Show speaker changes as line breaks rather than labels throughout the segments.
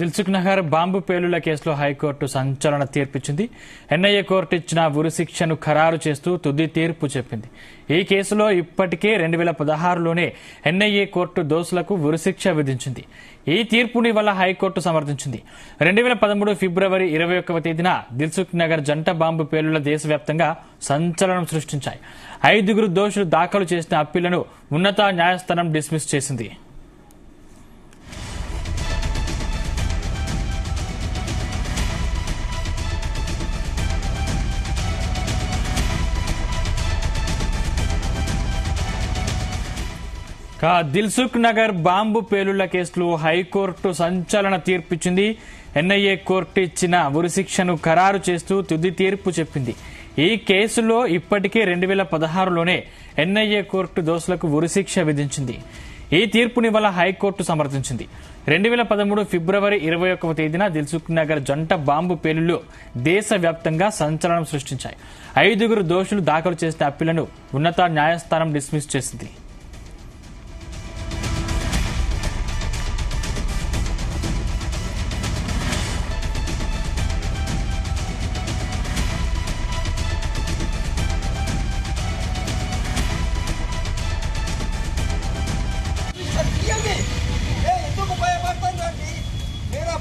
Dilsukh Nagar bomb పేలుళ్ల కేసులో high court సంచలన తీర్పిచ్చింది. NIA court ఇచ్చిన ఉరిశిక్షను ఖరారు చేస్తూ తుది తీర్పు చెప్పింది. ఈ కేసులో ఇప్పటికే 2016లోనే ఎన్ఐఏ కోర్టు దోషులకు ఉరిశిక్ష విధించింది. ఈ తీర్పుని వల్ల హైకోర్టు సమర్థించింది. 2013 ఫిబ్రవరి 21వ తేదీన దిల్సుఖ్ నగర్ జంట బాంబు పేలుళ్ల దేశవ్యాప్తంగా సంచలనం సృష్టించాయి. 5 దోషులు దాఖలు చేసిన అప్పీళ్లను ఉన్నత న్యాయస్థానం డిస్మిస్ చేసింది. దిల్సుఖ్ నగర్ బాంబు పేలుళ్ల కేసులో హైకోర్టు సంచలన తీర్పిచ్చింది. ఎన్ఐఏ కోర్టు ఇచ్చిన ఉరిశిక్షను ఖరారు చేస్తూ తుది తీర్పు చెప్పింది. ఈ కేసులో ఇప్పటికే 2016లోనే ఎన్ఐఏ కోర్టు దోషులకు ఉరిశిక్ష విధించింది. ఈ తీర్పుని వల్ల హైకోర్టు సమర్థించింది. 2013 ఫిబ్రవరి 21వ తేదీన దిల్సుఖ్ నగర్ జంట బాంబు పేలుళ్లు దేశవ్యాప్తంగా సంచలనం సృష్టించాయి. 5 దోషులు దాఖలు చేసిన అప్పీళ్లను ఉన్నత న్యాయస్థానం డిస్మిస్ చేసింది.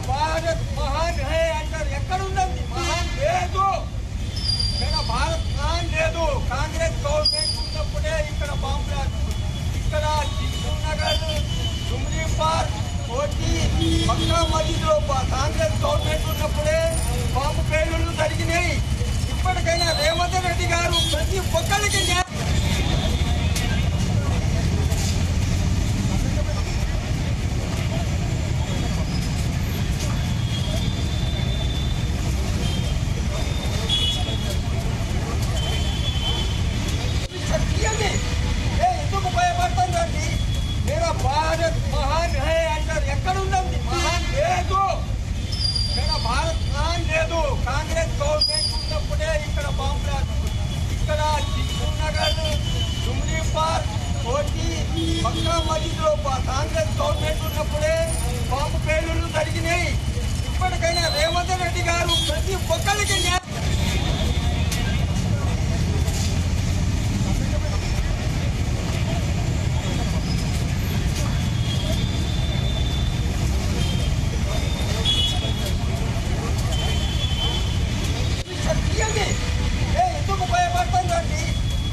भारत महान है अंदर ఎక్కడుందండి మహాన్ లేదు मेरा भारत महान లేదు కాంగ్రెస్ గవర్నమెంట్ ఉన్నప్పుడే ఇక్కడ బాంబులు ఇక్కడ దిల్సుఖ్ నగర్ జుమ్లీ పార్క్ కోటి మక్కా మసీదులో కాంగ్రెస్ గవర్నమెంట్ ఉన్నప్పుడే బాంబు పేలుళ్లు జరిగినాయి. ఇప్పటికైనా రేవంత్ రెడ్డి గారు ప్రతి ఒక్కరికి भारत महान है अंदर ఎక్కడుందండి మహాన్ లేదు मेरा भारत महान లేదు కాంగ్రెస్ గవర్నమెంట్ ఉన్నప్పుడే ఇక్కడ బాంబులు ఇక్కడ దిల్సుఖ్ నగర్ జుమ్లీ పార్క్ కోటి మక్కా మసీదులో కాంగ్రెస్ గవర్నమెంట్ ఉన్నప్పుడే బాంబు పేలుళ్లు జరిగినాయి. ఇప్పటికైనా రేవంత్ రెడ్డి గారు ప్రతి ఒక్కరికి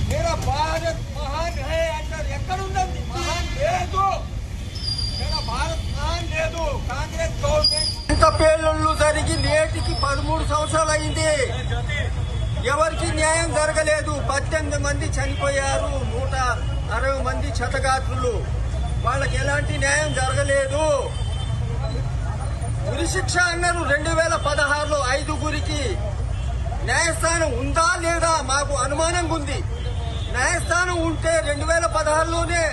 मेरा भारत महान है अंदर ఎక్కడుందండి మహాన్ లేదు मेरा भारत महान లేదు కాంగ్రెస్ గవర్నమెంట్ ఇంత పేలుళ్లు జరిగి నేటికి 13 సంవత్సరాలు అయింది. ఎవరికి న్యాయం జరగలేదు. 18 మంది చనిపోయారు, 160 మంది క్షతగాత్రులు. వాళ్ళకి ఎలాంటి న్యాయం జరగలేదు. ఉరిశిక్ష అన్నారు 2016లో 5గురికి. న్యాయస్థానం ఉందా లేదా మాకు అనుమానంగా ఉంది. న్యాయస్థానం ఉంటే 2016లోనే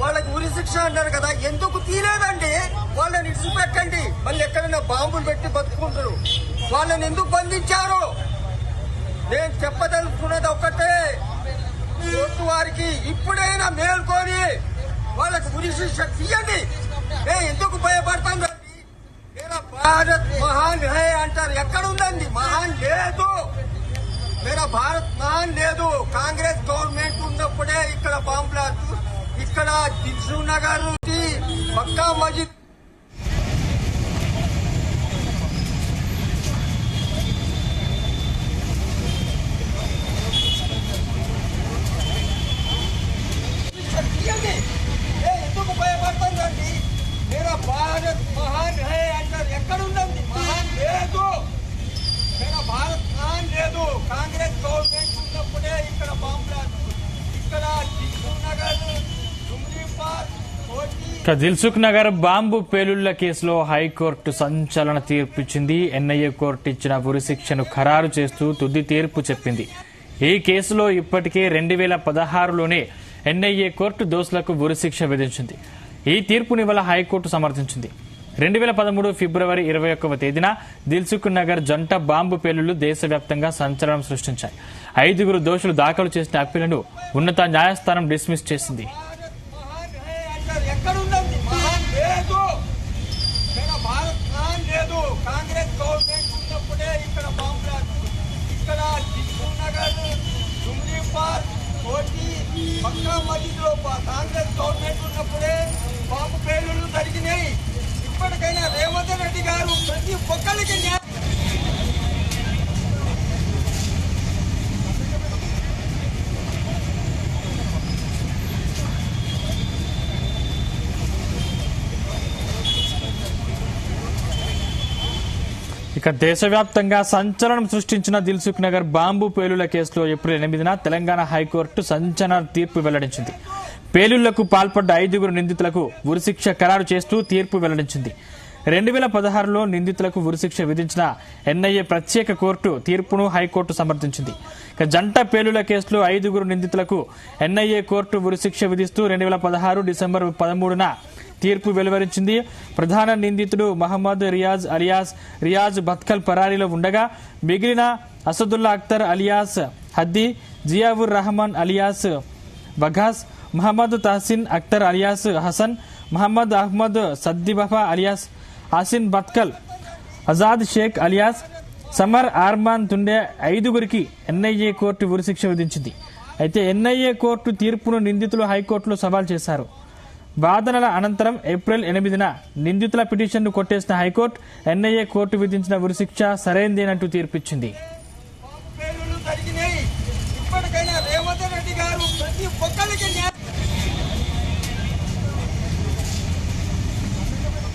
వాళ్ళకి ఉరిశిక్ష అన్నారు కదా, ఎందుకు తీలేదండి? వాళ్ళని ఇడిచిపెట్టండి, మళ్ళీ ఎక్కడైనా బాంబులు పెట్టి బతుకుంటారు. వాళ్ళని ఎందుకు బంధించారు? నేను చెప్పదలుచుకున్నది ఒక్కటే, కోర్టు వారికి ఇప్పుడైనా మేల్కొని వాళ్ళకి ఉరిశిక్ష తీయండి. ఎందుకు భయపడతాను? భారత్ మహాన్ హై అంటారు, ఎక్కడుందండి మహాన్ లేదు. मेरा भारत महान లేదు కాంగ్రెస్ గవర్నమెంట్ ఉన్నప్పుడే ఇక్కడ బాంబులు ఇక్కడ దిల్సుఖ్ నగర్ మక్కా మసీద్ ఎందుకు భయపడుతుందండి? मेरा भारत महान है अंदर ఎక్కడుందండి మహాన్ లేదు. मेरा भारत महान లేదు కాంగ్రెస్ గవర్నమెంట్ ఉన్నప్పుడే ఇక్కడ బాంబులు ఇక్కడ దిల్సుఖ్ నగర్ జుమ్లీ పార్క్ కోటి
దిల్సుఖ్ నగర్ బాంబు పేలుళ్ల కేసులో హైకోర్టు సంచలన తీర్పిచ్చింది. ఎన్ఐఏ కోర్టు ఇచ్చిన ఉరిశిక్షను ఖరారు చేస్తూ తుది తీర్పు చెప్పింది. ఈ కేసులో ఇప్పటికే 2016లోనే ఎన్ఐఏ కోర్టు దోషులకు ఉరిశిక్ష విధించింది. ఈ తీర్పుని వల్ల హైకోర్టు సమర్థించింది. 2013 ఫిబ్రవరి 21వ తేదీన దిల్సుఖ్ నగర్ జంట బాంబు పేలుళ్లు దేశవ్యాప్తంగా సంచలనం సృష్టించాయి. 5 దోషులు దాఖలు చేసిన అప్పీళ్లను ఉన్నత న్యాయస్థానం డిస్మిస్ చేసింది.
ఎక్కడుందండి మహాన్ లేదు, భారత్ మహాన్ లేదు. పక్కా మధ్యలో కాంగ్రెస్ గవర్నమెంట్ ఉన్నప్పుడే బాంబు పేలుళ్లు జరిగినాయి. ఇప్పటికైనా రేవంత్ రెడ్డి గారు ప్రతి ఒక్కరికి న్యాయం
ఇక దేశవ్యాప్తంగా సంచలనం సృష్టించిన దిల్సుఖ్ నగర్ బాంబు పేలుళ్ల కేసులో ఏప్రిల్ 8న తెలంగాణ హైకోర్టు సంచలన తీర్పు వెల్లడించింది. పేలుళ్లకు పాల్పడ్డ 5 నిందితులకు ఉరిశిక్ష ఖరారు చేస్తూ తీర్పు వెల్లడించింది. 2016లో నిందితులకు ఉరిశిక్ష విధించిన ఎన్ఐఏ ప్రత్యేక కోర్టు తీర్పును హైకోర్టు సమర్థించింది. ఇక జంట పేలుళ్ల కేసులో 5 నిందితులకు ఎన్ఐఏ కోర్టు ఉరిశిక్ష విధిస్తూ 2016 డిసెంబర్ 13న తీర్పు వెలువరించింది. ప్రధాన నిందితుడు మహమ్మద్ రియాజ్ అలియాస్ రియాజ్ బత్కల్ పరారీలో ఉండగా మిగిలిన Asadullah Akhtar alias Haddi, Ziaur Rahman alias Baghas, Mohammed Tahseen Akhtar alias Hasan, Mohammed Ahmed Siddibapa alias Asin Bhatkal, Azad Shaikh alias Samar Armaan Tunde 5 NIA court ఉరిశిక్ష విధించింది. అయితే ఎన్ఐఏ కోర్టు తీర్పును నిందితులు హైకోర్టులో సవాల్ చేశారు. వాదనల అనంతరం ఏప్రిల్ 8న నిందితుల పిటిషన్ను కొట్టేసిన హైకోర్టు ఎన్ఐఏ కోర్టు విధించిన ఉరిశిక్ష సరైందేనంటూ తీర్పిచ్చింది.